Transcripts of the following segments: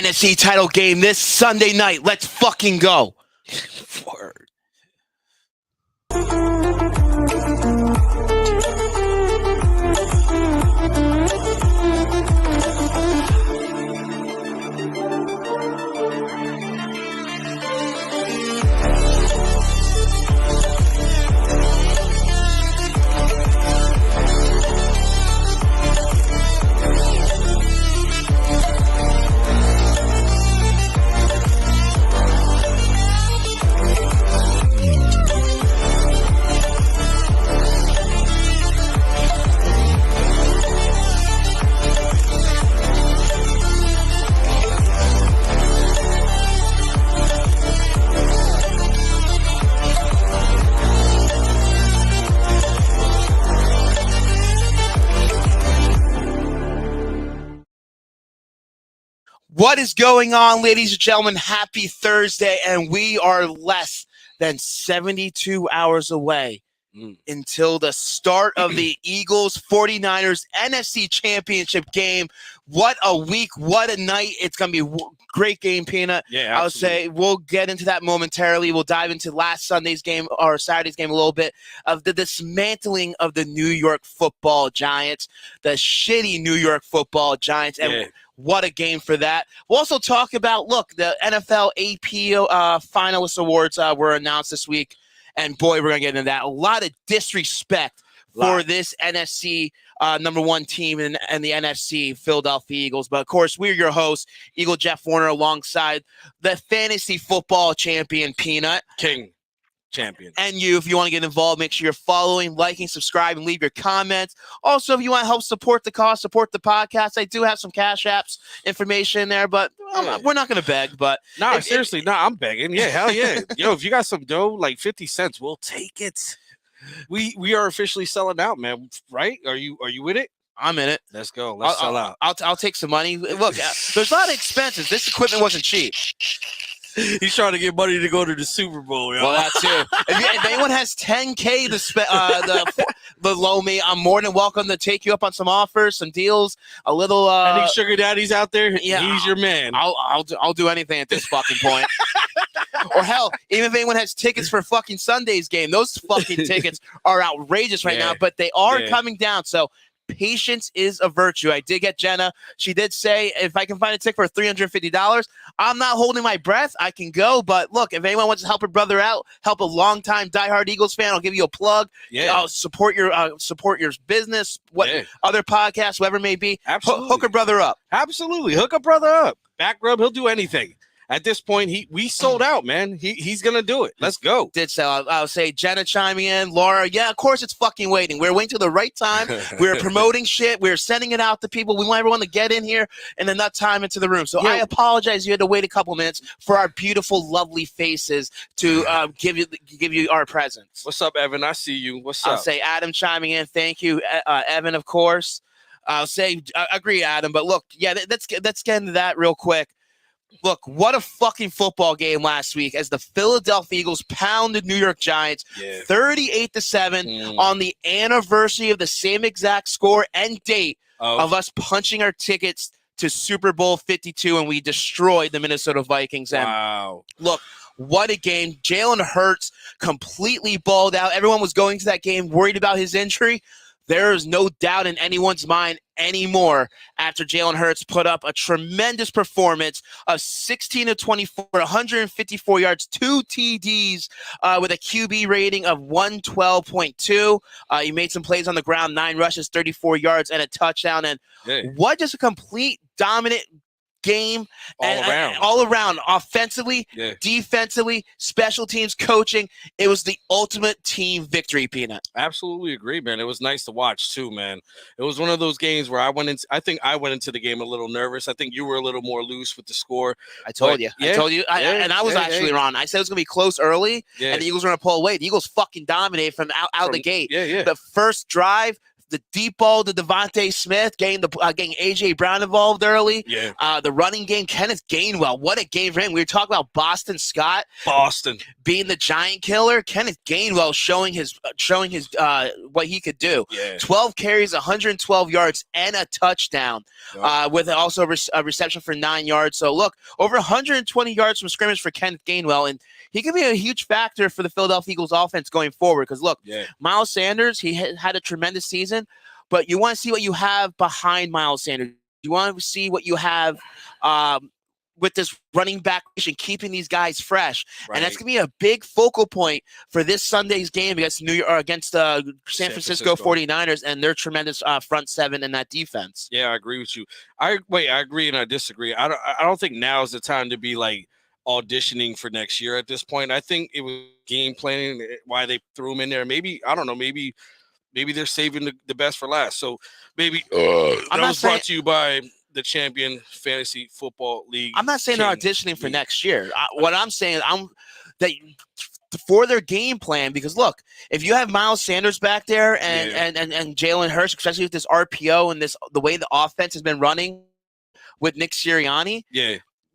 NFC title game this Sunday night. Let's fucking go. Word. What is going on, ladies and gentlemen? Happy Thursday, and we are less than 72 hours away until the start of the Eagles 49ers NFC Championship game. What a week, what a night. It's going to be a great game, Peanut. Yeah, I would say we'll get into that momentarily. We'll dive into last Sunday's game or Saturday's game a little bit of the dismantling of the New York Football Giants, the shitty New York Football Giants, and what a game for that. We'll also talk about, look, the NFL AP Finalist Awards were announced this week, and boy, we're going to get into that. A lot of disrespect for this NFC number one team in the NFC, Philadelphia Eagles. But, of course, we're your hosts, Eagle Jeff Warner, alongside the fantasy football champion, Peanut. King. Champion. And you, if you want to get involved, make sure you're following, liking, subscribing, leave your comments. Also, if you want to help support the cause, support the podcast, I do have some Cash Apps information in there, but we're not going to beg. But seriously, I'm begging. Yeah, hell yeah. Yo, if you got some dough, like 50 cents, we'll take it. We are officially selling out, man. Right? Are you with it? I'm in it. Let's go. Let's sell out. I'll take some money. Look, there's a lot of expenses. This equipment wasn't cheap. He's trying to get money to go to the Super Bowl, yo. Well, that too. If anyone has $10K below me, I'm more than welcome to take you up on some offers, some deals, a little. Any sugar daddies out there? Yeah, he's your man. I'll do anything at this fucking point. Or hell, even if anyone has tickets for fucking Sunday's game, those fucking tickets are outrageous right now, but they are coming down. So patience is a virtue. I did get Jenna. She did say if I can find a ticket for $350, I'm not holding my breath. I can go. But look, if anyone wants to help her brother out, help a longtime diehard Eagles fan, I'll give you a plug. Yeah. Support your business, other podcasts, whatever it may be. Absolutely. Hook her brother up. Absolutely. Hook a brother up. Back rub, he'll do anything. At this point, we sold out, man. He's going to do it. Let's go. Did sell. I'll say Jenna chiming in. Laura, yeah, of course it's fucking waiting. We're waiting till the right time. We're promoting shit. We're sending it out to people. We want everyone to get in here and then not time into the room. So I apologize. You had to wait a couple minutes for our beautiful, lovely faces to give you our presents. What's up, Evan? I see you. What's up? I'll say Adam chiming in. Thank you, Evan, of course. I'll say agree, Adam. But look, let's get into that real quick. Look, what a fucking football game last week as the Philadelphia Eagles pounded New York Giants 38-7 on the anniversary of the same exact score and date of us punching our tickets to Super Bowl 52, and we destroyed the Minnesota Vikings. And look, what a game. Jalen Hurts completely balled out. Everyone was going to that game worried about his injury. There is no doubt in anyone's mind anymore after Jalen Hurts put up a tremendous performance of 16-24, 154 yards, 2 TDs with a QB rating of 112.2. He made some plays on the ground, 9 rushes, 34 yards, and a touchdown. And what just a complete dominant game all around offensively, defensively, special teams, coaching. It was the ultimate team victory, Peanut. Absolutely agree, man. It was nice to watch too, man. It was one of those games where I think I went into the game a little nervous. I think you were a little more loose with the score. I told you. I was actually wrong. I said it was going to be close early, and the Eagles were going to pull away. The Eagles fucking dominated from out the gate. The first drive, the deep ball to Devontae Smith, getting AJ Brown involved early. Yeah. The running game, Kenneth Gainwell, what a game for him. We were talking about Boston Scott being the giant killer. Kenneth Gainwell showing his what he could do. Yeah. 12 carries, 112 yards, and a touchdown. Yep. With also a reception for 9 yards. So look, over 120 yards from scrimmage for Kenneth Gainwell, and he could be a huge factor for the Philadelphia Eagles offense going forward. Because look, Miles Sanders, he had a tremendous season, but you want to see what you have behind Miles Sanders. You want to see what you have with this running back and keeping these guys fresh. Right. And that's going to be a big focal point for this Sunday's game against the San Francisco 49ers and their tremendous front seven and that defense. Yeah, I agree with you. I agree and I disagree. I don't think now is the time to be like auditioning for next year at this point. I think it was game planning why they threw him in there. Maybe, I don't know, maybe they're saving the best for last. So maybe that was brought to you by the Champion Fantasy Football League. I'm not saying they're auditioning for next year. What I'm saying, that for their game plan, because look, if you have Miles Sanders back there and Jalen Hurts, especially with this RPO and the way the offense has been running with Nick Sirianni,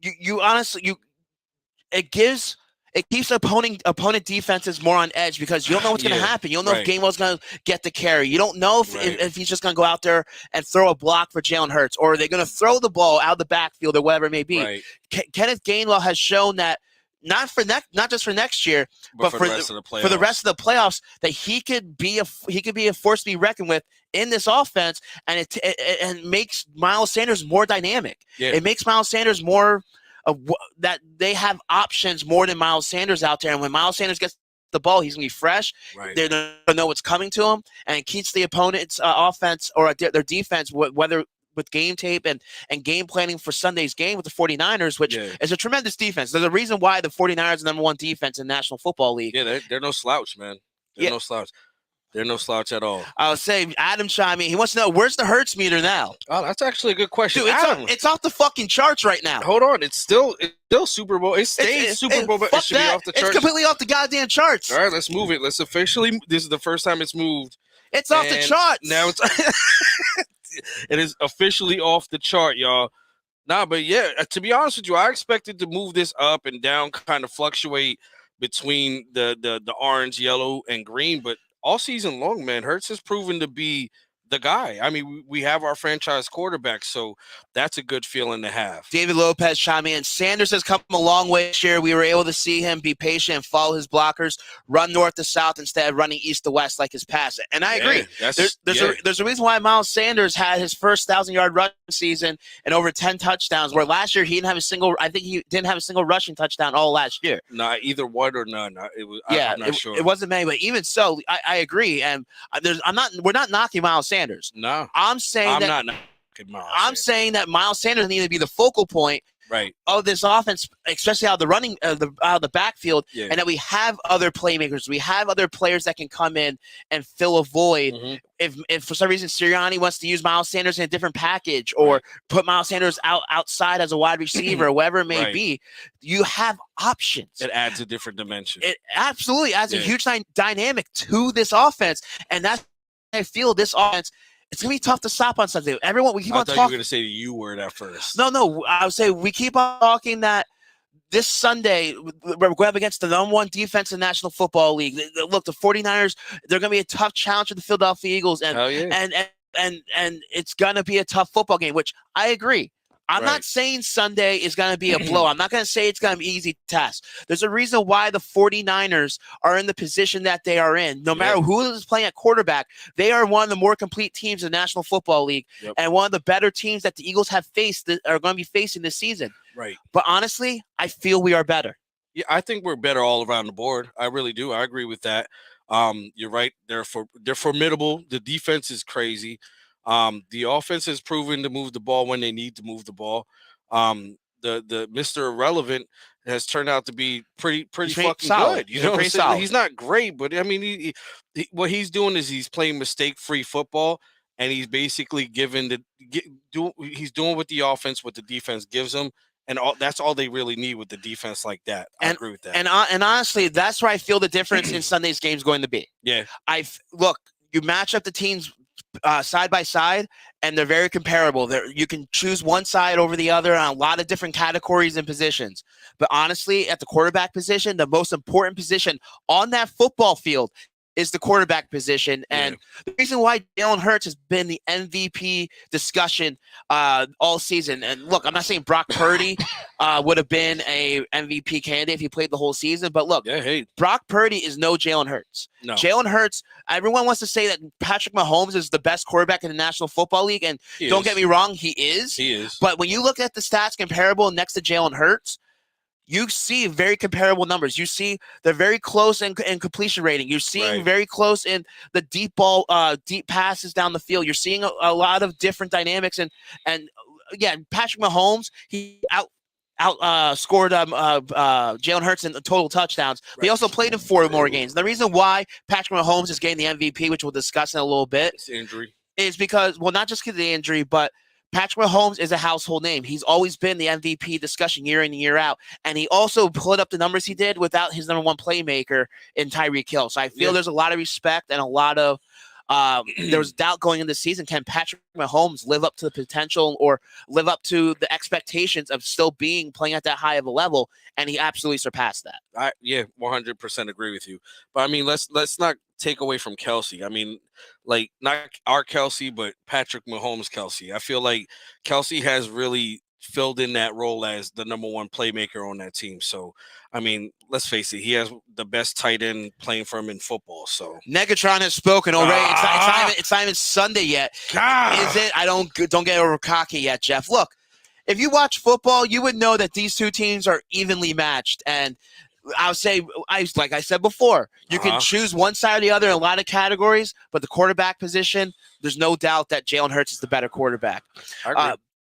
you honestly it keeps opponent defenses more on edge because you don't know what's going to happen. You don't know if Gainwell's going to get the carry. You don't know if he's just going to go out there and throw a block for Jalen Hurts, or they're going to throw the ball out of the backfield or whatever it may be. Right. Kenneth Gainwell has shown that not just for next year, but for the rest of the playoffs, that he could be a force to be reckoned with in this offense, and it makes Miles Sanders more dynamic. Yeah. It makes Miles Sanders more. That they have options more than Miles Sanders out there. And when Miles Sanders gets the ball, he's going to be fresh. Right. They're going to know what's coming to him, and it keeps the opponent's offense or their defense, whether with game tape and game planning for Sunday's game with the 49ers, which is a tremendous defense. There's a reason why the 49ers are the number one defense in the National Football League. Yeah, they're no slouch, man. They're no slouch. They're no slouch at all. I would say Adam chime in. He wants to know, where's the Hurts meter now? Oh, that's actually a good question. Dude, it's off the fucking charts right now. Hold on. It's still Super Bowl. It stays Super Bowl, but it should be off the charts. It's completely off the goddamn charts. All right, let's move it. This is the first time it's moved. It's off the charts. Now it is officially off the chart, y'all. Nah, but yeah, to be honest with you, I expected to move this up and down, kind of fluctuate between the orange, yellow, and green, but all season long, man, Hurts has proven to be the guy. I mean, we have our franchise quarterback, so that's a good feeling to have. David Lopez chiming in. Sanders has come a long way this year. We were able to see him be patient and follow his blockers, run north to south instead of running east to west like his pass. And I agree. There's a reason why Miles Sanders had his first 1,000-yard rushing season and over 10 touchdowns, where last year he didn't have a single rushing touchdown all last year. Nah, either one or none. I'm not sure. It wasn't many, but even so, I agree. And we're not knocking Miles Sanders. No. I'm saying that Miles Sanders needs to be the focal point of this offense, especially out of the backfield, and that we have other playmakers. We have other players that can come in and fill a void. Mm-hmm. If for some reason Sirianni wants to use Miles Sanders in a different package or put Miles Sanders outside as a wide receiver or whatever it may be, you have options. It adds a different dimension. It absolutely adds a huge dynamic to this offense, and that's I feel this offense, it's going to be tough to stop on Sunday. I thought you were going to say the U word at first. No. I would say we keep on talking that this Sunday, we're going up against the number one defense in the National Football League. Look, the 49ers, they're going to be a tough challenge to the Philadelphia Eagles. And it's going to be a tough football game, which I agree. I'm not saying Sunday is going to be a blow. I'm not going to say it's going to be an easy task. There's a reason why the 49ers are in the position that they are in. No matter who is playing at quarterback, they are one of the more complete teams in the National Football League and one of the better teams that the Eagles have faced that are going to be facing this season. Right. But honestly, I feel we are better. Yeah, I think we're better all around the board. I really do. I agree with that. You're right. They're formidable. The defense is crazy. The offense has proven to move the ball when they need to move the ball. The Mr. Irrelevant has turned out to be pretty fucking solid. Good. You know, he's not great, but I mean, he what he's doing is he's playing mistake-free football, and he's basically he's doing with the offense what the defense gives him. And that's all they really need with the defense like that. I agree with that. And honestly, that's where I feel the difference in Sunday's game is going to be. Yeah. Look, you match up the teams side by side, and they're very comparable. You can choose one side over the other on a lot of different categories and positions. But honestly, at the quarterback position, the most important position on that football field is the quarterback position. And the reason why Jalen Hurts has been the MVP discussion all season. And look, I'm not saying Brock Purdy would have been a MVP candidate if he played the whole season. But look, Brock Purdy is no Jalen Hurts. No. Jalen Hurts, everyone wants to say that Patrick Mahomes is the best quarterback in the National Football League. And don't get me wrong, he is. He is. But when you look at the stats comparable next to Jalen Hurts, you see very comparable numbers. You see they're very close in completion rating. You're seeing very close in the deep ball, deep passes down the field. You're seeing a lot of different dynamics. And Patrick Mahomes, he scored Jalen Hurts in the total touchdowns. But he also played in 4 more games. The reason why Patrick Mahomes is getting the MVP, which we'll discuss in a little bit, is because, well, not just because of the injury, but Patrick Mahomes is a household name. He's always been the MVP discussion year in and year out. And he also put up the numbers he did without his number one playmaker in Tyreek Hill. So I feel there's a lot of respect and a lot of there was doubt going into the season. Can Patrick Mahomes live up to the potential or live up to the expectations of still playing at that high of a level? And he absolutely surpassed that. 100% agree with you. But I mean, let's not take away from Kelsey. I mean, like, not our Kelsey, but Patrick Mahomes Kelsey. I feel like Kelsey has really filled in that role as the number one playmaker on that team. So, I mean, let's face it, he has the best tight end playing for him in football. So Negatron has spoken already. It's not even Sunday yet. Is it? I don't get over cocky yet, Jeff. Look, if you watch football, you would know that these two teams are evenly matched. And I'll say, like I said before, you can choose one side or the other in a lot of categories, but the quarterback position, there's no doubt that Jalen Hurts is the better quarterback.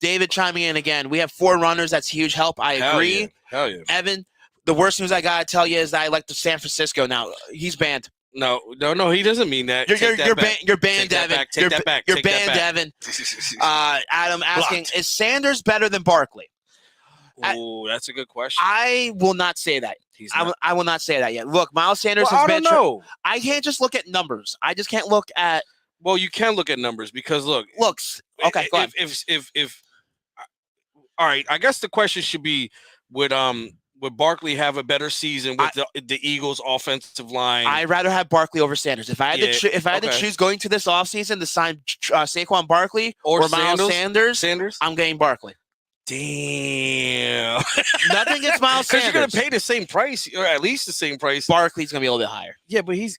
David chiming in again. We have 4 runners. That's huge help. I agree. Hell yeah. Evan, the worst news I got to tell you is that I like the San Francisco now. He's banned. No, he doesn't mean that. You're banned, Evan. Take that back. You're banned, Evan. Adam asking, is Sanders better than Barkley? Oh, that's a good question. I will not say that. I will not say that yet. Look, Miles Sanders has been. I can't just look at numbers. I just can't look at. Well, you can look at numbers because looks. Okay, go ahead. If all right, I guess the question should be, would Barkley have a better season with the Eagles' offensive line? I'd rather have Barkley over Sanders. If I had to choose going to this offseason to sign Saquon Barkley or Miles Sanders, I'm getting Barkley. Damn. Nothing against Miles Sanders. Because you're going to pay the same price, or at least the same price. Barkley's going to be a little bit higher. Yeah, but he's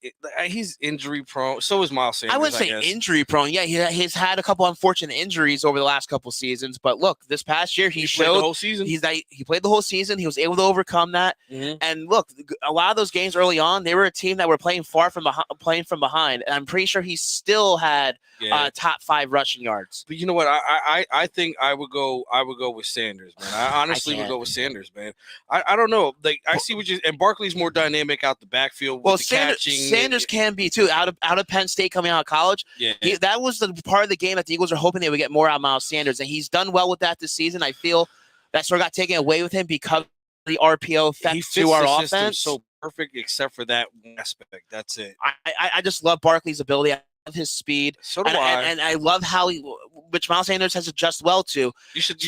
injury prone. So is Miles Sanders. I wouldn't say injury prone. Yeah, he's had a couple unfortunate injuries over the last couple seasons. But look, this past year he showed played the whole season. He played the whole season. He was able to overcome that. Mm-hmm. And look, a lot of those games early on, they were a team that were playing from behind. And I'm pretty sure he still had top 5 rushing yards. But you know what? I think I would go with Sanders, man. I honestly would go with Sanders, man. I don't know. Like, I see what you and Barkley's more dynamic out the backfield. With the catching. Sanders can be too out of Penn State coming out of college. Yeah, that was the part of the game that the Eagles are hoping they would get more out of Miles Sanders, and he's done well with that this season. I feel that sort of got taken away with him because of the RPO effect to our offense. So perfect, except for that aspect. That's it. I just love Barkley's ability. I love his speed. So do I. And I love how which Miles Sanders has adjusted well to. You should.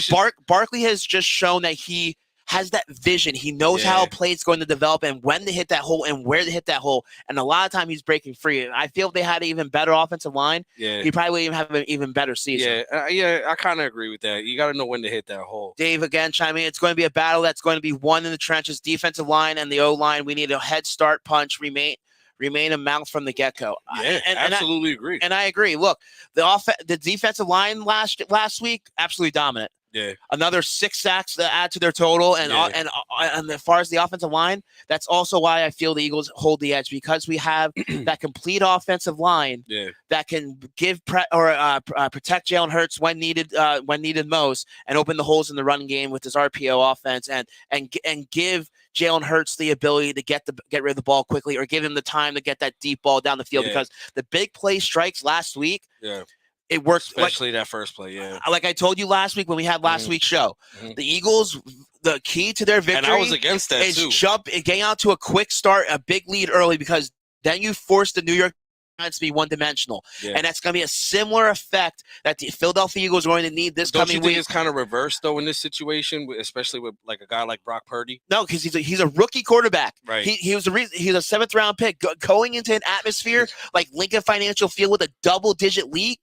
Barkley has just shown that he has that vision. He knows how a play is going to develop and when to hit that hole and where to hit that hole. And a lot of time he's breaking free. I feel if they had an even better offensive line, he probably would even have an even better season. I kind of agree with that. You got to know when to hit that hole. Dave, again, chiming in. It's going to be a battle that's going to be won in the trenches. Defensive line and the O-line. We need a head start punch. Remain a mouth from the get-go. Yeah, absolutely agree. And I agree. Look, the defensive line last week, absolutely dominant. Yeah. Another 6 sacks to add to their total. And as far as the offensive line, that's also why I feel the Eagles hold the edge, because we have that complete offensive line that can give protect Jalen Hurts when needed most, and open the holes in the running game with this RPO offense, and give Jalen Hurts the ability to get rid of the ball quickly, or give him the time to get that deep ball down the field, because the big play strikes last week. Yeah. It worked, especially that first play. Like I told you last week when we had last week's show, the Eagles, the key to their victory, and I was against that is getting out to a quick start, a big lead early, because then you force the New York to be one-dimensional. Yeah. And that's going to be a similar effect that the Philadelphia Eagles are going to need this Don't coming you think week. it's kind of reversed, though, in this situation, especially with like a guy like Brock Purdy? No, because he's a rookie quarterback. Right. He was a 7th-round pick going into an atmosphere like Lincoln Financial Field with a double-digit lead.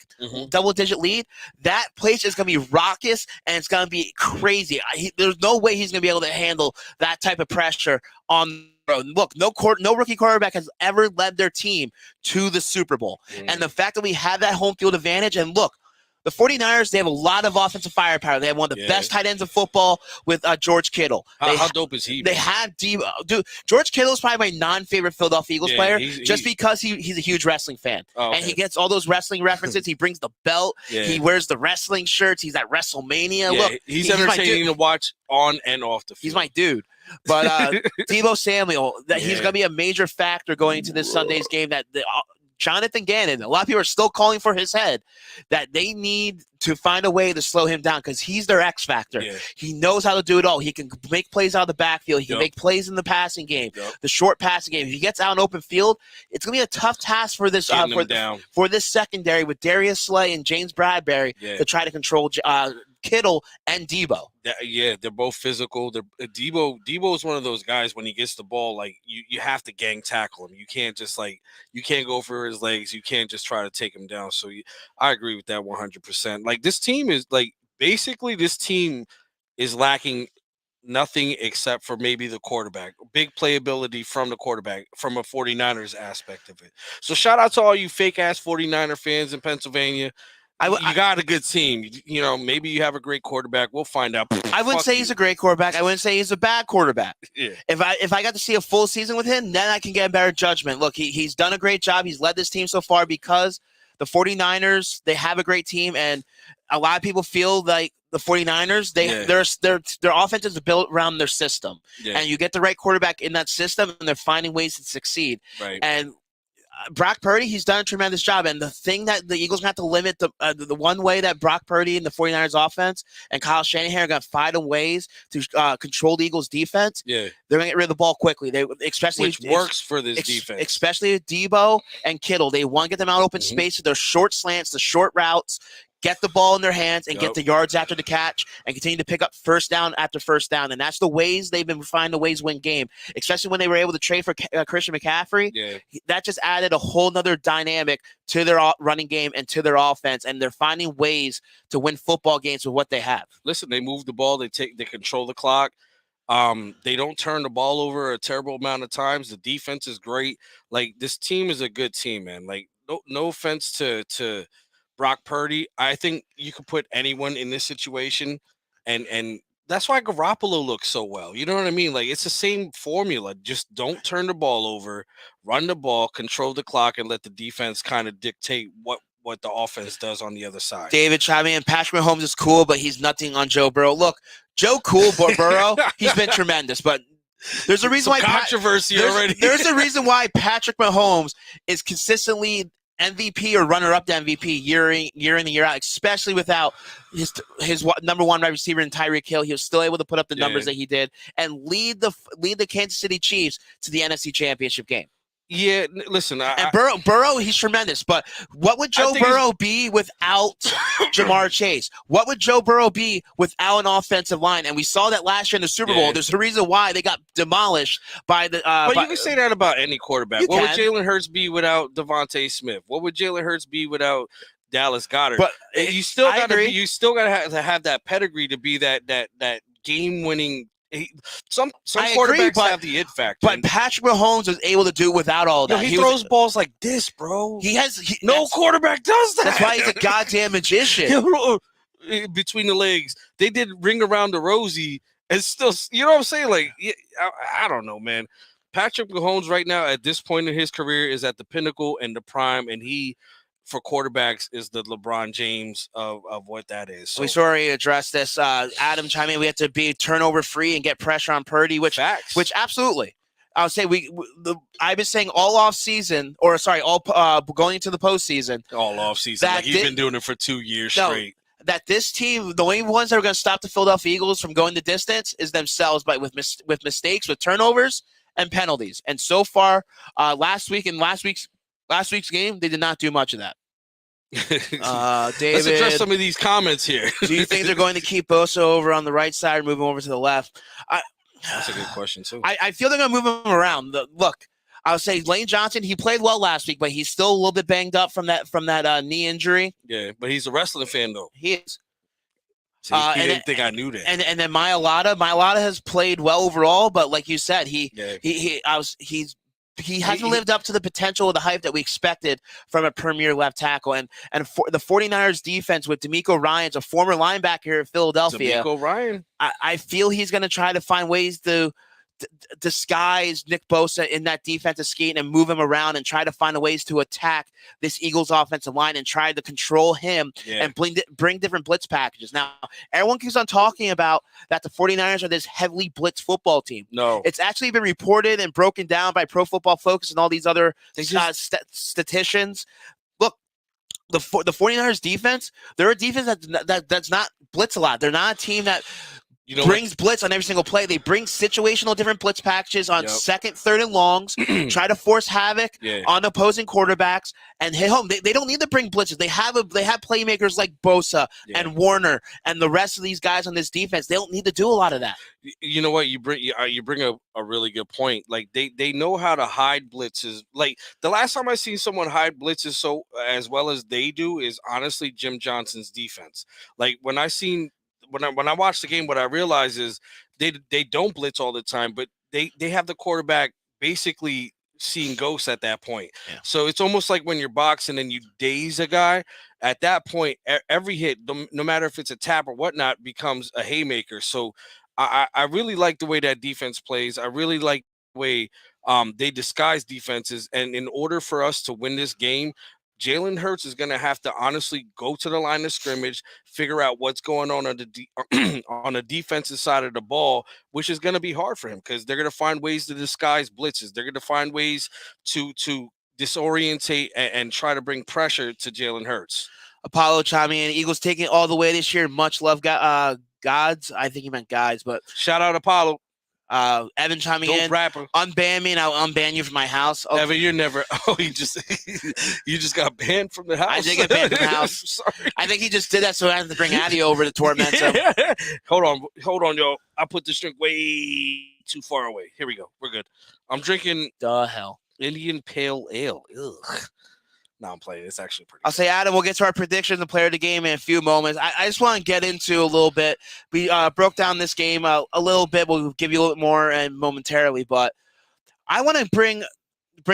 That place is going to be raucous, and it's going to be crazy. There's no way he's going to be able to handle that type of pressure on the road. Look, no rookie quarterback has ever led their team to the Super Bowl. And the fact that we have that home field advantage, and look, the 49ers, they have a lot of offensive firepower. They have one of the best tight ends of football with George Kittle. How dope is he? They have Debo. Dude, George Kittle is probably my non-favorite Philadelphia Eagles player just because he's a huge wrestling fan. Oh, okay. And he gets all those wrestling references. He brings the belt. He wears the wrestling shirts. He's at WrestleMania. Yeah, Look, he's entertaining to watch on and off the field. He's my dude. But Debo Samuel, he's going to be a major factor going into this Sunday's game. That Jonathan Gannon, a lot of people are still calling for his head, that they need to find a way to slow him down because he's their X factor. Yeah. He knows how to do it all. He can make plays out of the backfield. He can make plays in the passing game, the short passing game. If he gets out in open field, it's going to be a tough task for this for this secondary with Darius Slay and James Bradbury to try to control Kittle and Debo. They're both physical. Debo is one of those guys when he gets the ball, like you have to gang tackle him. You can't just you can't go for his legs. You can't just try to take him down. So I agree with that 100%. Like this team is basically this team is lacking nothing except for maybe the quarterback. Big playability from the quarterback from a 49ers aspect of it. So shout out to all you fake ass 49er fans in Pennsylvania. You got a good team. You know, maybe you have a great quarterback. We'll find out. I wouldn't say he's a great quarterback. I wouldn't say he's a bad quarterback. Yeah. If I got to see a full season with him, then I can get a better judgment. Look, he's done a great job. He's led this team so far because the 49ers, they have a great team, and a lot of people feel like the 49ers, their offense is built around their system. Yeah. And you get the right quarterback in that system, and they're finding ways to succeed. Right. And Brock Purdy, he's done a tremendous job. And the thing that the Eagles have to limit, the one way that Brock Purdy and the 49ers offense and Kyle Shanahan are going to find ways to control the Eagles defense, they're going to get rid of the ball quickly. Which works for this defense. Especially with Debo and Kittle. They want to get them out open space with their short slants, the short routes, get the ball in their hands and get the yards after the catch and continue to pick up first down after first down. And that's the ways they've been finding ways to win game, especially when they were able to trade for Christian McCaffrey. Yeah. That just added a whole nother dynamic to their running game and to their offense. And they're finding ways to win football games with what they have. Listen, they move the ball. They control the clock. They don't turn the ball over a terrible amount of times. The defense is great. Like, this team is a good team, man. Like, no offense to Brock Purdy. I think you could put anyone in this situation, and that's why Garoppolo looks so well. You know what I mean? Like, it's the same formula. Just don't turn the ball over, run the ball, control the clock, and let the defense kind of dictate what the offense does on the other side. David chiming in, Patrick Mahomes is cool, but he's nothing on Joe Burrow. Look, Joe cool, Burrow, he's been tremendous, but there's a reason why controversy already. There's a reason why Patrick Mahomes is consistently MVP or runner-up to MVP year in and year out, especially without his number one wide receiver in Tyreek Hill. He was still able to put up the numbers that he did and lead the Kansas City Chiefs to the NFC Championship game. Yeah, listen. And Burrow, he's tremendous. But what would Joe Burrow be without Jamar Chase? What would Joe Burrow be without an offensive line? And we saw that last year in the Super Bowl. There's a reason why they got demolished by the. But you can say that about any quarterback. What would Jalen Hurts be without Devontae Smith? What would Jalen Hurts be without Dallas Goedert? But you still got to have that pedigree to be that game-winning. Some quarterbacks have the it factor. But Patrick Mahomes was able to do without all that. He throws balls like this, bro. No quarterback does that. That's why he's a goddamn magician. Between the legs. They did Ring Around the Rosie and still, you know what I'm saying? Like, I don't know, man. Patrick Mahomes right now at this point in his career is at the pinnacle and the prime, and he, for quarterbacks, is the LeBron James of what that is. So, we already addressed this. Adam chime in. We have to be turnover free and get pressure on Purdy, which absolutely. I would say I've been saying all off season, or sorry, going into the postseason. All off season. Like he's been doing it for 2 years straight. That this team, the only ones that are going to stop the Philadelphia Eagles from going the distance is themselves, but with mistakes, with turnovers and penalties. And so far, last week's Last week's game, they did not do much of that. David, let's address some of these comments here. Do you think they're going to keep Bosa over on the right side or move him over to the left? That's a good question, too. I feel they're going to move him around. Look, I would say Lane Johnson, he played well last week, but he's still a little bit banged up from that knee injury. Yeah, but he's a wrestling fan, though. He is. So he didn't think I knew that. And then Mailata has played well overall, but like you said, he hasn't lived up to the potential of the hype that we expected from a premier left tackle. And for the 49ers defense with D'Amico Ryans, a former linebacker here at Philadelphia. D'Amico Ryan. I feel he's going to try to find ways to disguise Nick Bosa in that defensive scheme and move him around and try to find ways to attack this Eagles offensive line and try to control him and bring different blitz packages. Now, everyone keeps on talking about that the 49ers are this heavily blitz football team. No. It's actually been reported and broken down by Pro Football Focus and all these other statisticians. Look, the 49ers defense, they're a defense that's not blitz a lot. They're not a team that brings blitz on every single play. They bring situational different blitz packages on second, third, and longs, try to force havoc on opposing quarterbacks and hit home. They don't need to bring blitzes. They have playmakers like Bosa and Warner and the rest of these guys on this defense. They don't need to do a lot of that. You know what? You bring a really good point. Like they know how to hide blitzes. Like the last time I seen someone hide blitzes so as well as they do is honestly Jim Johnson's defense. Like when I watch the game, what I realize is they don't blitz all the time, but they have the quarterback basically seeing ghosts at that point. Yeah. So it's almost like when you're boxing and you daze a guy. At that point, every hit, no matter if it's a tap or whatnot, becomes a haymaker. So I really like the way that defense plays. I really like the way they disguise defenses. And in order for us to win this game, Jalen Hurts is going to have to honestly go to the line of scrimmage, figure out what's going on on the defensive side of the ball, which is going to be hard for him because they're going to find ways to disguise blitzes. They're going to find ways to disorientate and try to bring pressure to Jalen Hurts. Apollo chiming in. Eagles taking it all the way this year. Much love, gods. I think he meant guys, but shout out Apollo. Evan chiming in. Rapper. Unban me and I'll unban you from my house. Okay. Evan, you're never. Oh, you just got banned from the house. I did get banned from the house. Sorry. I think he just did that so I have to bring Addy over to torment him. Hold on, y'all. I put this drink way too far away. Here we go. We're good. I'm drinking the hell Indian Pale Ale. Ugh. No, I'm playing. It's actually pretty. I'll say, Adam, we'll get to our predictions and player of the game in a few moments. I just want to get into a little bit. We broke down this game a little bit. We'll give you a little bit more and momentarily, but I want to bring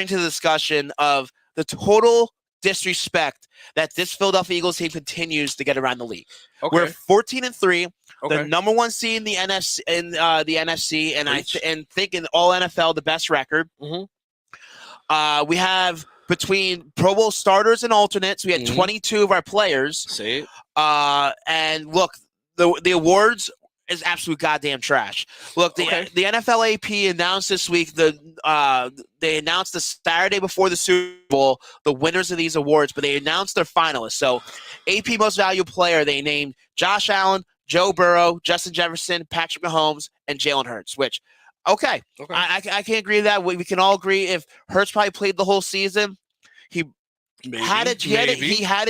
to the discussion of the total disrespect that this Philadelphia Eagles team continues to get around the league. Okay. We're 14-3, the number one seed in the NFC, and think in all NFL the best record. Mm-hmm. We have. Between Pro Bowl starters and alternates, we had 22 of our players. Say it. And look, the awards is absolute goddamn trash. Look, the NFL AP announced this week they announced the Saturday before the Super Bowl the winners of these awards, but they announced their finalists. So, AP Most Valuable Player, they named Josh Allen, Joe Burrow, Justin Jefferson, Patrick Mahomes, and Jalen Hurts, which. Okay. I can agree with that. We can all agree if Hurts probably played the whole season, he had a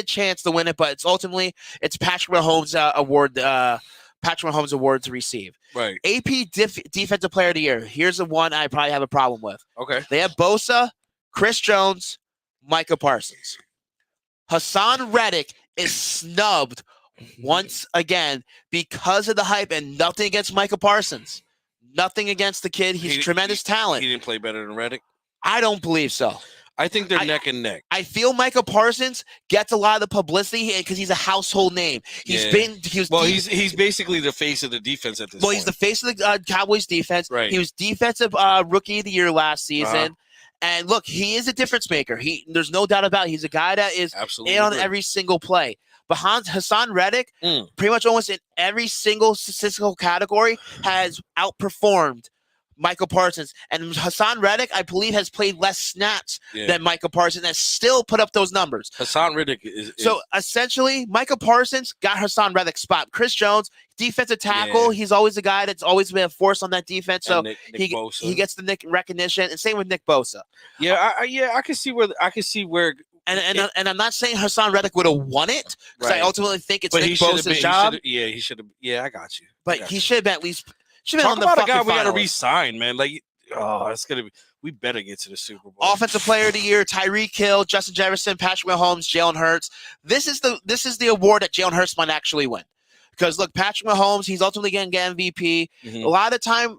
chance to win it, but it's Patrick Mahomes award. Patrick Mahomes award to receive. Right. AP Defensive Player of the Year. Here's the one I probably have a problem with. Okay. They have Bosa, Chris Jones, Micah Parsons. Hassan Reddick is snubbed once again because of the hype, and nothing against Micah Parsons. Nothing against the kid. He's tremendous talent. He didn't play better than Reddick? I don't believe so. I think they're neck and neck. I feel Micah Parsons gets a lot of the publicity because he's a household name. He's basically the face of the defense at this point. Well, he's the face of the Cowboys defense. Right. He was defensive rookie of the year last season. And look, he is a difference maker. There's no doubt about it. He's a guy that is in on every single play. But Hassan Reddick, pretty much almost in every single statistical category, has outperformed Michael Parsons. And Hassan Reddick, I believe, has played less snaps than Michael Parsons and has still put up those numbers. Hassan Reddick is so essentially, Michael Parsons got Hassan Reddick's spot. Chris Jones, defensive tackle, he's always a guy that's always been a force on that defense. So Nick he gets the Nick recognition, and same with Nick Bosa. Yeah, I can see where. And I'm not saying Hassan Reddick would have won it because I ultimately think it's Nick Bosa's job. He should have. Yeah, I got you. But he should have been at least. Talk on the about a guy fucking we got to finalists. re-sign, man. Like, it's gonna be. We better get to the Super Bowl. Offensive Player of the Year: Tyreek Hill, Justin Jefferson, Patrick Mahomes, Jalen Hurts. This is the award that Jalen Hurts might actually win. Because look, Patrick Mahomes, he's ultimately going to get MVP. Mm-hmm. A lot of the time,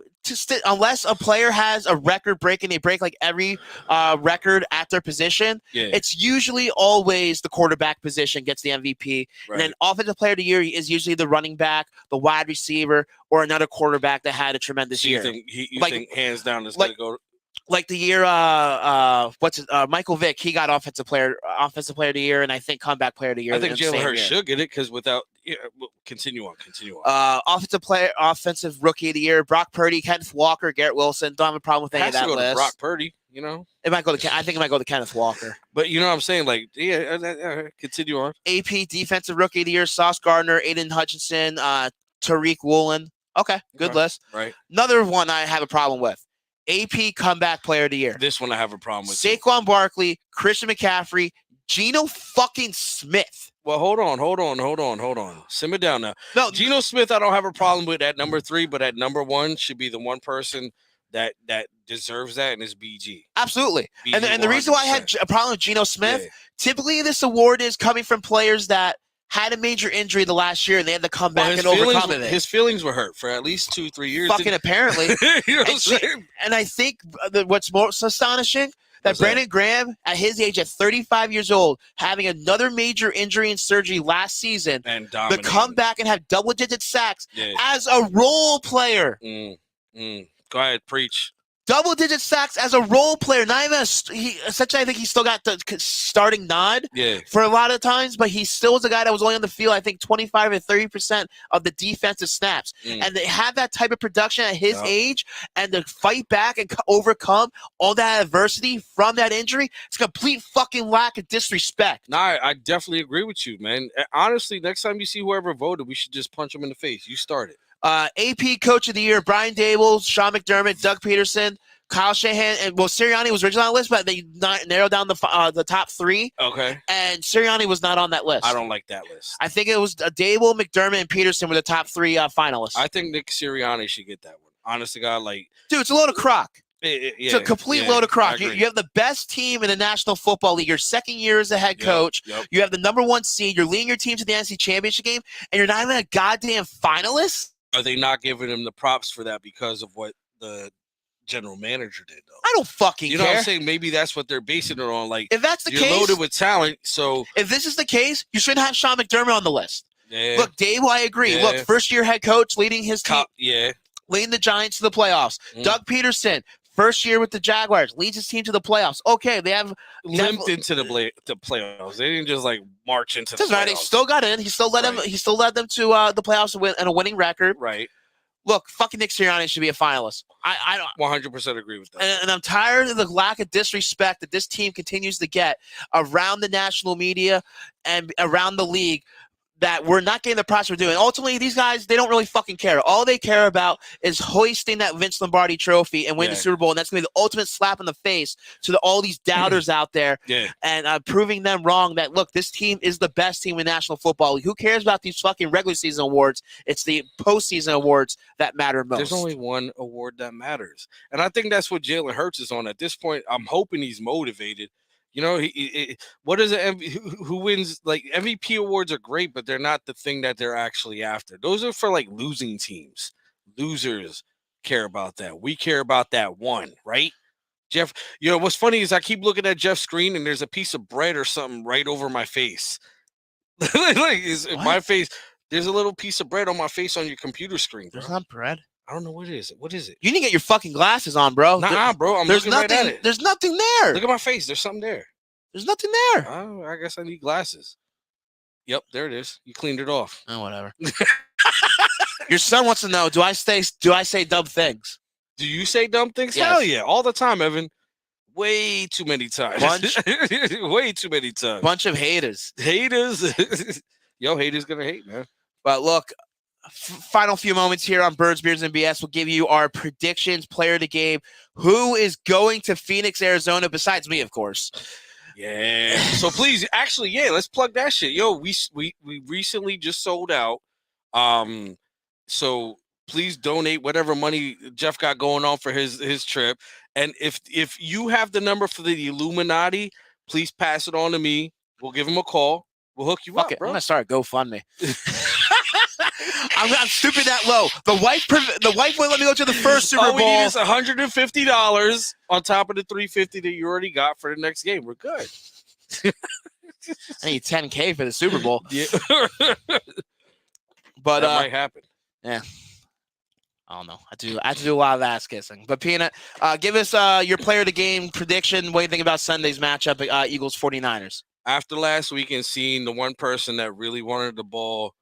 unless a player has a record break and they break like every record at their position, it's usually always the quarterback position gets the MVP. Right. And then Offensive Player of the Year is usually the running back, the wide receiver, or another quarterback that had a tremendous year. You think hands down is going to go? Like the year, Michael Vick, he got offensive player of the year, and I think comeback player of the year. I think Jalen Hurts should get it because without. Continue on. Offensive rookie of the year: Brock Purdy, Kenneth Walker, Garrett Wilson. Don't have a problem with any of that list. Brock Purdy, you know. It might go to. I think it might go to Kenneth Walker. But you know what I'm saying? Like, continue on. AP Defensive Rookie of the Year: Sauce Gardner, Aiden Hutchinson, Tariq Woolen. Okay, good list. Right. Another one I have a problem with. AP Comeback Player of the Year. This one I have a problem with. Saquon Barkley, Christian McCaffrey, Geno fucking Smith. Well, hold on. Simmer down now. No, Geno Smith, I don't have a problem with at number 3, but at number 1 should be the one person that deserves that, and is BG. Absolutely. BG and the reason why I had a problem with Geno Smith, typically this award is coming from players that had a major injury the last year and they had to come back and overcome it. His feelings were hurt for at least 2-3 years. Fucking apparently. You know what I'm saying? And I think what's most astonishing, that Brandon Graham, at his age, at 35 years old, having another major injury and surgery last season, to come back and have double-digit sacks as a role player. Go ahead, preach. Double-digit sacks as a role player. Not even essentially, I think he still got the starting nod for a lot of times, but he still was a guy that was only on the field, I think, 25 and 30% of the defensive snaps. And they have that type of production at his age, and to fight back and overcome all that adversity from that injury, it's a complete fucking lack of disrespect. No, I definitely agree with you, man. Honestly, next time you see whoever voted, we should just punch him in the face. You started. AP Coach of the Year: Brian Dable, Sean McDermott, Doug Peterson, Kyle Shanahan, and Sirianni was originally on the list, but they narrowed down the top 3. Okay. And Sirianni was not on that list. I don't like that list. I think it was Dable, McDermott, and Peterson were the top 3 finalists. I think Nick Sirianni should get that one. Honest to God, dude, it's a load of crock. It's a complete load of crock. You have the best team in the National Football League. Your second year as a head coach. You have the number 1 seed. You're leading your team to the NFC Championship game, and you're not even a goddamn finalist? Are they not giving him the props for that because of what the general manager did, though? I don't fucking care. You know what I'm saying? Maybe that's what they're basing it on. If that's the case, you're loaded with talent. So if this is the case, you shouldn't have Sean McDermott on the list. Yeah. Look, Dave, I agree. Look, first-year head coach leading his team. Leading the Giants to the playoffs. Doug Peterson, first year with the Jaguars, leads his team to the playoffs. Okay, they have limped into the playoffs. They didn't just march into the playoffs. Right. He still got in. He still led them. He still led them to the playoffs and a winning record. Right. Look, fucking Nick Sirianni should be a finalist. I don't 100% agree with that. And I'm tired of the lack of disrespect that this team continues to get around the national media and around the league, that we're not getting the props we're doing. Ultimately, these guys, they don't really fucking care. All they care about is hoisting that Vince Lombardi trophy and winning the Super Bowl, and that's going to be the ultimate slap in the face to all these doubters out there and proving them wrong that, look, this team is the best team in the National Football League. Who cares about these fucking regular season awards? It's the postseason awards that matter most. There's only one award that matters, and I think that's what Jalen Hurts is on at this point. I'm hoping he's motivated. You know, what is it? Who wins? MVP awards are great, but they're not the thing that they're actually after. Those are for losing teams. Losers care about that. We care about that one, right? Jeff, what's funny is I keep looking at Jeff's screen and there's a piece of bread or something right over my face. My face. There's a little piece of bread on my face on your computer screen, bro. There's not bread. I don't know what it is. What is it? You need to get your fucking glasses on, bro. Nah, bro. I'm looking right at it. There's nothing there. Look at my face. There's something there. There's nothing there. Oh, I guess I need glasses. Yep, there it is. You cleaned it off. Oh, whatever. Your son wants to know, do I say dumb things? Do you say dumb things? Yes. Hell yeah, all the time, Evan. Way too many times. Way too many times. Bunch of haters. Yo, haters gonna hate, man. But look, final few moments here on Birds, Beers, and BS. We'll give you our predictions, player of the game. Who is going to Phoenix, Arizona, besides me, of course? Yeah. So please, actually, yeah, let's plug that shit. Yo, we recently just sold out. So please donate whatever money Jeff got going on for his trip. And if you have the number for the Illuminati, please pass it on to me. We'll give him a call. We'll hook you up, bro. I'm gonna start a GoFundMe. I'm stupid that low. The wife wouldn't let me go to the first Super Bowl. All we need is $150 on top of the $350 that you already got for the next game. We're good. I need $10K for the Super Bowl. Yeah. But that might happen. Yeah. I don't know. I have to do a lot of ass kissing. But Peanut, give us your player of the game prediction. What do you think about Sunday's matchup, Eagles 49ers? After last week and seeing the one person that really wanted the ball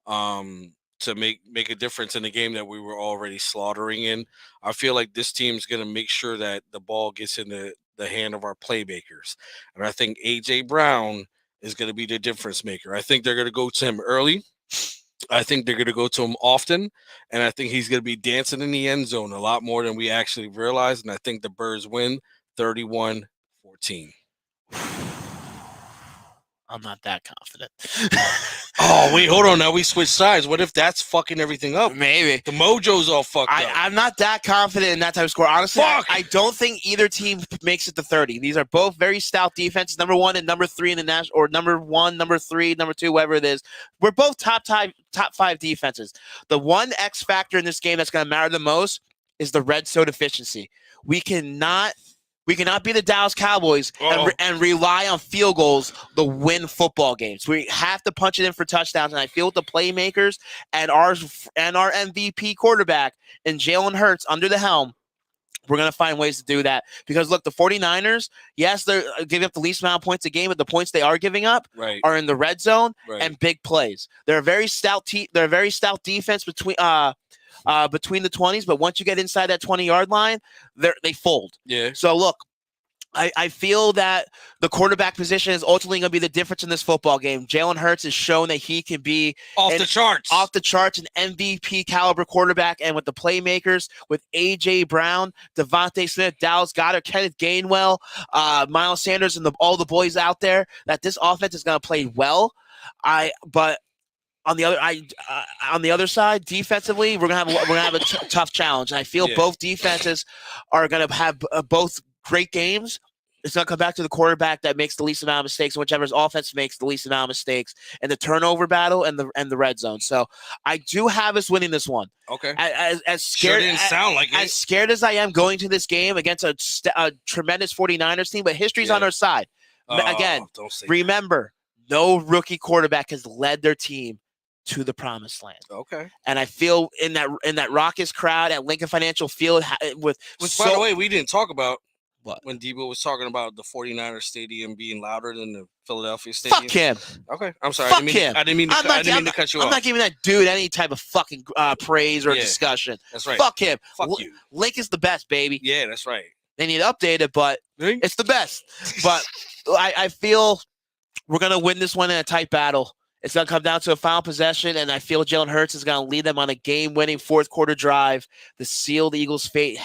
to make a difference in the game that we were already slaughtering in, I feel like this team's going to make sure that the ball gets in the hand of our playmakers. And I think A.J. Brown is going to be the difference maker. I think they're going to go to him early. I think they're going to go to him often, and I think he's going to be dancing in the end zone a lot more than we actually realize, and I think the Birds win 31-14. I'm not that confident. Oh, wait, hold on. Now we switch sides. What if that's fucking everything up? Maybe. The mojo's all fucked up. I'm not that confident in that type of score. Honestly, I don't think either team makes it to 30. These are both very stout defenses, number 1 and number 3 in the national, or number 1, number 3, number 2, whatever it is. We're both top 5 defenses. The one X factor in this game that's going to matter the most is the red zone efficiency. We cannot be the Dallas Cowboys and rely on field goals to win football games. We have to punch it in for touchdowns, and I feel with the playmakers and our MVP quarterback and Jalen Hurts under the helm, we're going to find ways to do that. Because, look, the 49ers, yes, they're giving up the least amount of points a game, but the points they are giving up are in the red zone and big plays. They're a very stout defense between the 20s, but once you get inside that 20-yard line, they fold. Yeah. So, look, I feel that the quarterback position is ultimately going to be the difference in this football game. Jalen Hurts has shown that he can be off the charts, an MVP caliber quarterback, and with the playmakers, with A.J. Brown, Devontae Smith, Dallas Goedert, Kenneth Gainwell, Miles Sanders, and all the boys out there, that this offense is going to play well. But on the other side, defensively, we're gonna have a tough challenge. And I feel both defenses are gonna have both great games. It's gonna come back to the quarterback that makes the least amount of mistakes, and whichever's offense makes the least amount of mistakes in the turnover battle and the red zone. So I do have us winning this one. Okay. As scared, sure didn't sound like as scared as I am going to this game against a tremendous 49ers team, but history's on our side. Again, remember, no rookie quarterback has led their team to the promised land. Okay. And I feel in that raucous crowd at Lincoln Financial Field which by the way, we didn't talk about what when Debo was talking about the 49ers stadium being louder than the Philadelphia stadium. Fuck him. Okay. I'm sorry. Fuck him. I didn't mean to cut you off. I'm not giving that dude any type of fucking praise or discussion. That's right. Fuck him. Fuck you. Lincoln's the best, baby. Yeah, that's right. They need to update it, but it's the best. But I feel we're going to win this one in a tight battle. It's going to come down to a final possession, and I feel Jalen Hurts is going to lead them on a game-winning fourth-quarter drive to seal the Eagles' fate,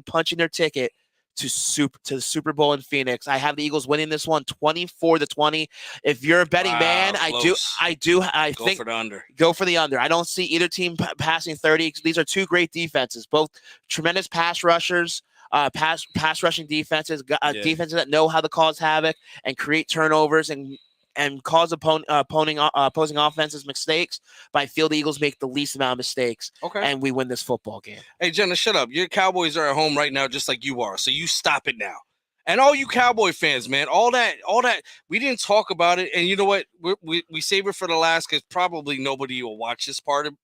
punching their ticket to the Super Bowl in Phoenix. I have the Eagles winning this one 24-20. If you're a betting man, close. I think for the under. Go for the under. I don't see either team passing 30. These are two great defenses, both tremendous pass rushers. Pass rushing defenses, defenses that know how to cause havoc and create turnovers and cause opposing offenses mistakes. But I feel the Eagles make the least amount of mistakes, and we win this football game. Hey, Jenna, shut up. Your Cowboys are at home right now, just like you are. So you stop it now. And all you Cowboy fans, man, all that, we didn't talk about it. And you know what? We save it for the last because probably nobody will watch this part of.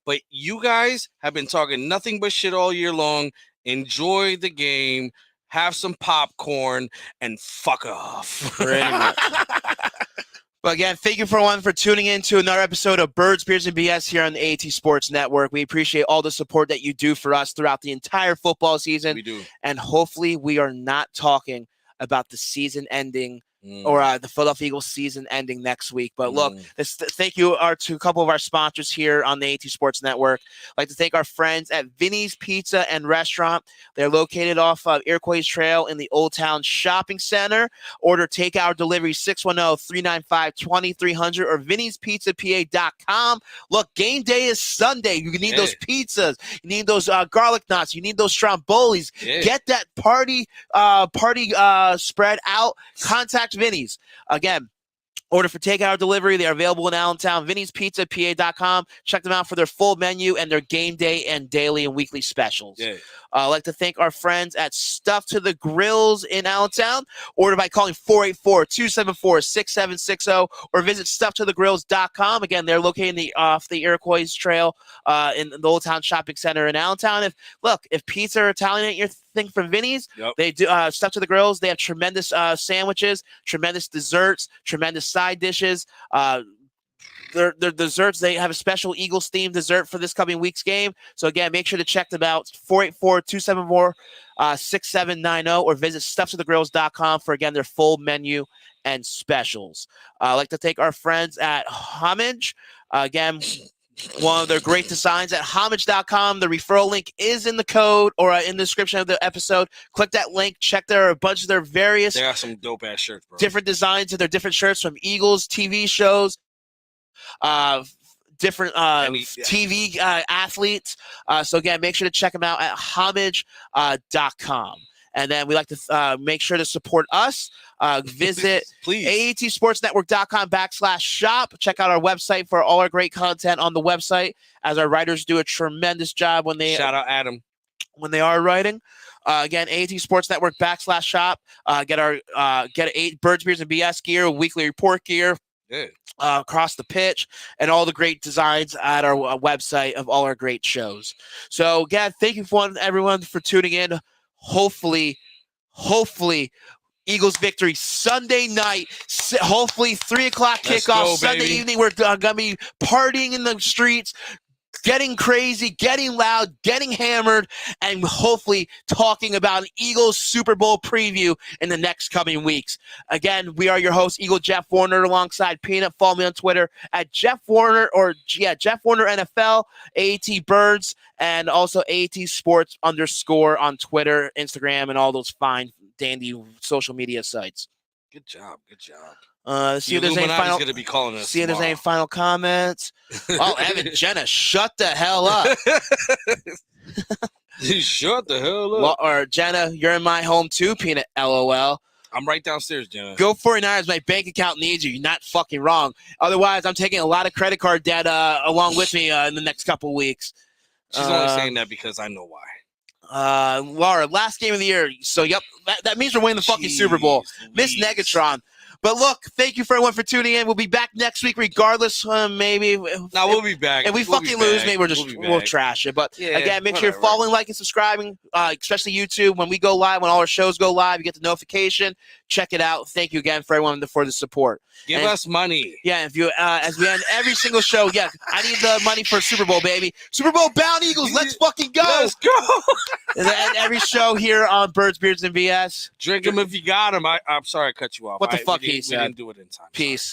But you guys have been talking nothing but shit all year long. Enjoy the game, have some popcorn, and fuck off. Well, again, thank you for tuning in to another episode of Birds, Beers, and BS here on the AT Sports Network. We appreciate all the support that you do for us throughout the entire football season. We do. And hopefully we are not talking about the season ending or the Philadelphia Eagles season ending next week. But look, thank you to a couple of our sponsors here on the AT Sports Network. I'd like to thank our friends at Vinny's Pizza and Restaurant. They're located off of Iroquois Trail in the Old Town Shopping Center. Order takeout delivery 610-395-2300 or vinnyspizzapa.com. Look, game day is Sunday. You need those pizzas. You need those garlic knots. You need those strombolis. Get that party spread out. Contact Vinny's. Again, order for takeout or delivery. They are available in Allentown. vinnyspizzapa.com. Check them out for their full menu and their game day and daily and weekly specials. I'd like to thank our friends at Stuff to the Grills in Allentown. Order by calling 484-274-6760 or visit stufftothegrills.com. Again, they're located off the Iroquois Trail in the Old Town Shopping Center in Allentown. If pizza or Italian ain't your thing from Vinny's, they do Stuff to the Grills. They have tremendous sandwiches, tremendous desserts, tremendous side dishes. Their desserts, they have a special Eagles themed dessert for this coming week's game. So again, make sure to check them out. 484-274-6790 or visit stufftothegrills.com for again their full menu and specials. I'd like to thank our friends at Homage. Again, one of their great designs at homage.com. The referral link is in the code or in the description of the episode. Click that link. Check a bunch of their various. They got some dope ass shirts, bro. Different designs of their different shirts from Eagles, TV shows, different TV athletes. So again, make sure to check them out at homage.com. And then we like to make sure to support us. Visit AATSportsNetwork.com/shop. Check out our website for all our great content on the website, as our writers do a tremendous job when they shout out Adam when they are writing. Again, AATSportsNetwork/shop. Get 8 Birds, Beers, and BS gear, weekly report gear. Across the pitch, and all the great designs at our website of all our great shows. So again, thank you everyone for tuning in. Hopefully Eagles victory Sunday night. Hopefully 3:00 kickoff Sunday evening. We're gonna be partying in the streets, getting crazy, getting loud, getting hammered, and hopefully talking about an Eagles Super Bowl preview in the next coming weeks. Again, we are your host, Eagle Jeff Warner, alongside Peanut. Follow me on Twitter at Jeff Warner Jeff Warner NFL, AAT Birds, and also AAT Sports _ on Twitter, Instagram, and all those fine, dandy social media sites. Good job. See if there's any final. Gonna be calling us see if there's any final comments. Oh, Evan, Jenna, shut the hell up. Shut the hell up. Well, or Jenna, you're in my home too, Peanut. LOL. I'm right downstairs, Jenna. Go 49ers. My bank account needs you. You're not fucking wrong. Otherwise, I'm taking a lot of credit card debt along with me in the next couple of weeks. She's only saying that because I know why. Laura, last game of the year. So, yep, that means we're winning the fucking Super Bowl. Miss Negatron. But look, thank you for everyone for tuning in. We'll be back next week regardless. Maybe. No, we'll be back. If we fucking lose, maybe we'll trash it. But again, make sure you're following, liking, subscribing, especially YouTube. When we go live, when all our shows go live, you get the notification. Check it out. Thank you again for everyone for the support. Give us money. Yeah, if you as we end every single show, I need the money for Super Bowl, baby. Super Bowl bound Eagles. Let's fucking go. Let's go. And every show here on Birds, Beards, and BS. Drink them if you got them. I'm sorry I cut you off. What the fuck, he we said. didn't do it in time. Peace.